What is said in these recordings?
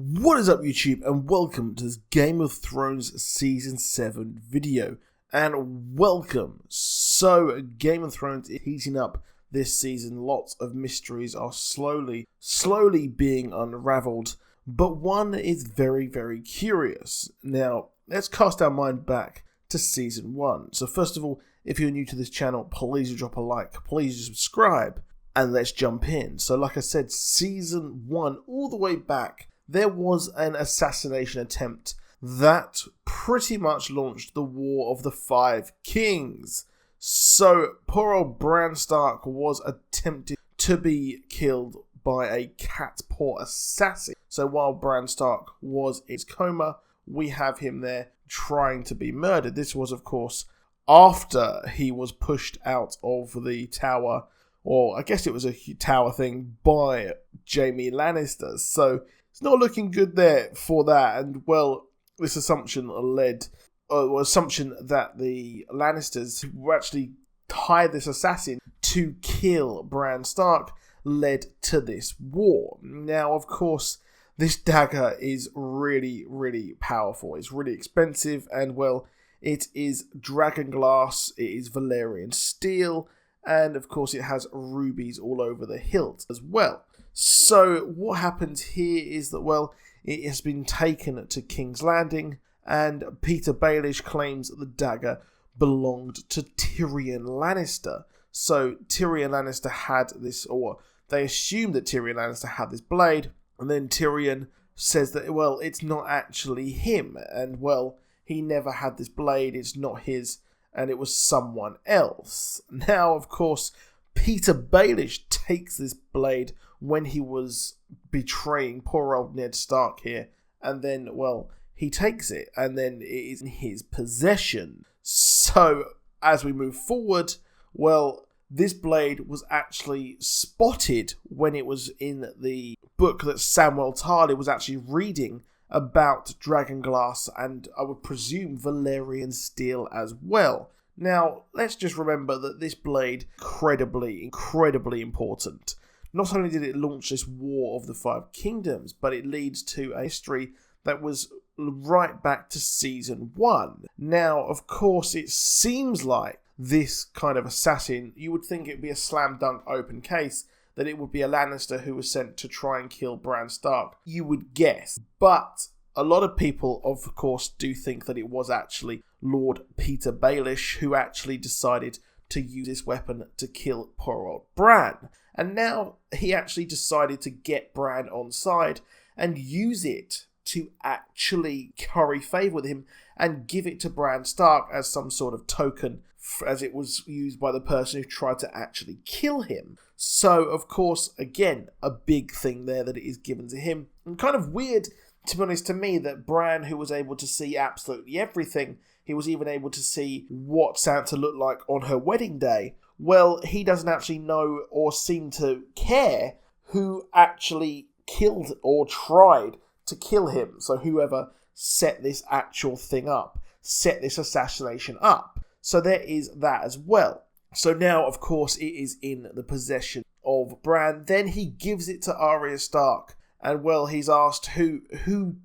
What is up, YouTube, and welcome to this Game of Thrones Season 7 video. And welcome. So, Game of Thrones is heating up this season. Lots of mysteries are slowly being unraveled. But one is very, very curious. Now, let's cast our mind back to Season 1. So first of all, if you're new to this channel, please do drop a like, please do subscribe, and let's jump in. So like I said, Season 1, all the way back, there was an assassination attempt that pretty much launched the War of the Five Kings. So poor old Bran Stark was attempted to be killed by a Catspaw assassin. So while Bran Stark was in his coma, we have him there trying to be murdered. This was, of course, after he was pushed out of the tower, or I guess it was a tower thing, by Jaime Lannister. So it's not looking good there for that, and well, this assumption that the Lannisters were actually hired this assassin to kill Bran Stark led to this war. Now, of course, this dagger is really, really powerful. It's really expensive, and well, it is dragon glass, it is Valyrian steel, and of course it has rubies all over the hilt as well. So what happens here is that, well, it has been taken to King's Landing, and Peter Baelish claims that the dagger belonged to Tyrion Lannister. So Tyrion Lannister had this, or they assumed that Tyrion Lannister had this blade, and then Tyrion says that, well, it's not actually him, and well, he never had this blade, it's not his, and it was someone else. Now, of course, Peter Baelish takes this blade when he was betraying poor old Ned Stark here, and then, well, he takes it, and then it is in his possession. So, as we move forward, well, this blade was actually spotted when it was in the book that Samwell Tarly was actually reading about dragonglass, and I would presume Valyrian steel as well. Now, let's just remember that this blade incredibly important. Not only did it launch this War of the Five Kingdoms, but it leads to a history that was right back to Season 1. Now, of course, it seems like this kind of assassin, you would think it would be a slam dunk open case, that it would be a Lannister who was sent to try and kill Bran Stark. You would guess. But a lot of people, of course, do think that it was actually Lord Peter Baelish who actually decided to use this weapon to kill poor old Bran. And now he actually decided to get Bran on side and use it to actually curry favour with him and give it to Bran Stark as some sort of token, as it was used by the person who tried to actually kill him. So, of course, again, a big thing there that it is given to him. And kind of weird, to be honest, to me, that Bran, who was able to see absolutely everything, he was even able to see what Sansa looked like on her wedding day. Well, he doesn't actually know or seem to care who actually killed or tried to kill him. So whoever set this actual thing up, set this assassination up. So there is that as well. So now, of course, it is in the possession of Bran. Then he gives it to Arya Stark. And, well, he's asked who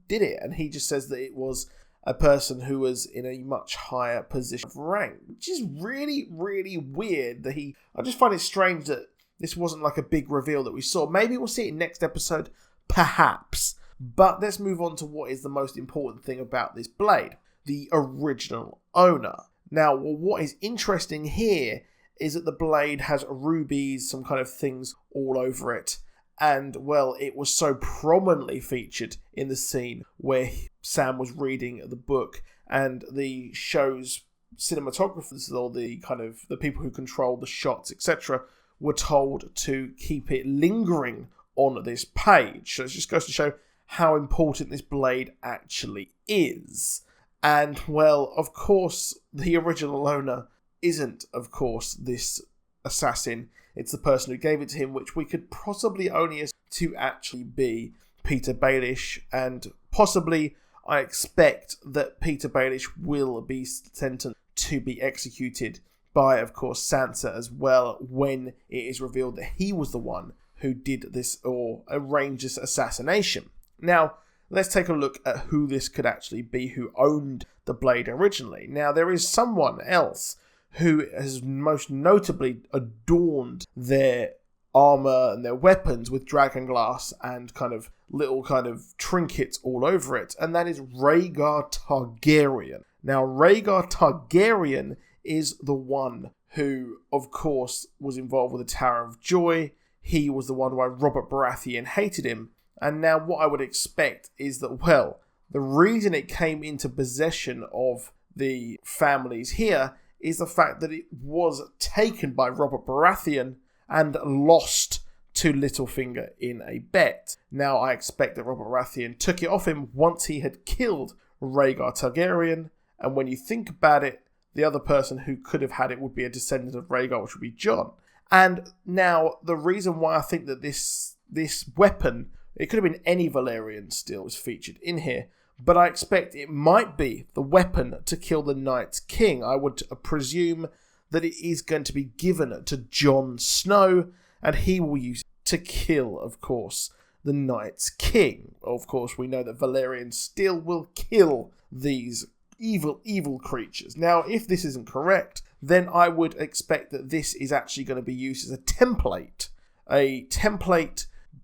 did it. And he just says that it was a person who was in a much higher position of rank. Which is really, really weird that I just find it strange that this wasn't like a big reveal that we saw. Maybe we'll see it in next episode. Perhaps. But let's move on to what is the most important thing about this blade. The original owner. Now, what is interesting here is that the blade has rubies, some kind of things all over it. And, well, it was so prominently featured in the scene where Sam was reading the book, and the show's cinematographers, or the people who control the shots, etc., were told to keep it lingering on this page. So it just goes to show how important this blade actually is. And, well, of course, the original owner isn't, of course, this assassin. It's the person who gave it to him, which we could possibly only assume to actually be Peter Baelish. And possibly, I expect that Peter Baelish will be sentenced to be executed by, of course, Sansa as well, when it is revealed that he was the one who did this or arranged this assassination. Now, let's take a look at who this could actually be, who owned the blade originally. Now, there is someone else who has most notably adorned their armor and their weapons with dragon glass and kind of little kind of trinkets all over it, and that is Rhaegar Targaryen. Now, Rhaegar Targaryen is the one who, of course, was involved with the Tower of Joy. He was the one why Robert Baratheon hated him. And now what I would expect is that, well, the reason it came into possession of the families here is the fact that it was taken by Robert Baratheon and lost to Littlefinger in a bet. Now, I expect that Robert Baratheon took it off him once he had killed Rhaegar Targaryen, and when you think about it, the other person who could have had it would be a descendant of Rhaegar, which would be Jon. And now, the reason why I think that this weapon, it could have been any Valyrian steel, was featured in here, but I expect it might be the weapon to kill the Night's King. I would presume that it is going to be given to Jon Snow, and he will use it to kill, of course, the Night's King. Of course, we know that Valyrian steel will kill these evil creatures. Now, if this isn't correct, then I would expect that this is actually going to be used as a template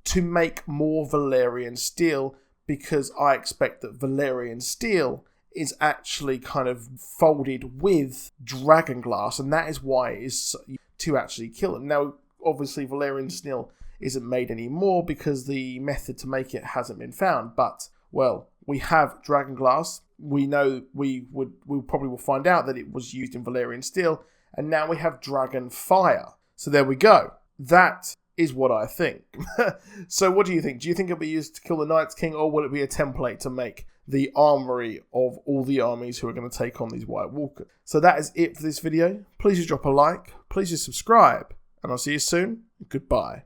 to make more Valyrian steel, because I expect that Valyrian steel is actually kind of folded with dragon glass, and that is why it is to actually kill them. Now, obviously, Valyrian steel isn't made anymore because the method to make it hasn't been found, but, well, we have dragon glass. We know we probably will find out that it was used in Valyrian steel, and now we have dragon fire. So there we go. That is what I think. So what do you think? Do you think it'll be used to kill the Night's King, or will it be a template to make the armory of all the armies who are going to take on these White Walkers? So that is it for this video. Please just drop a like. Please just subscribe. And I'll see you soon. Goodbye.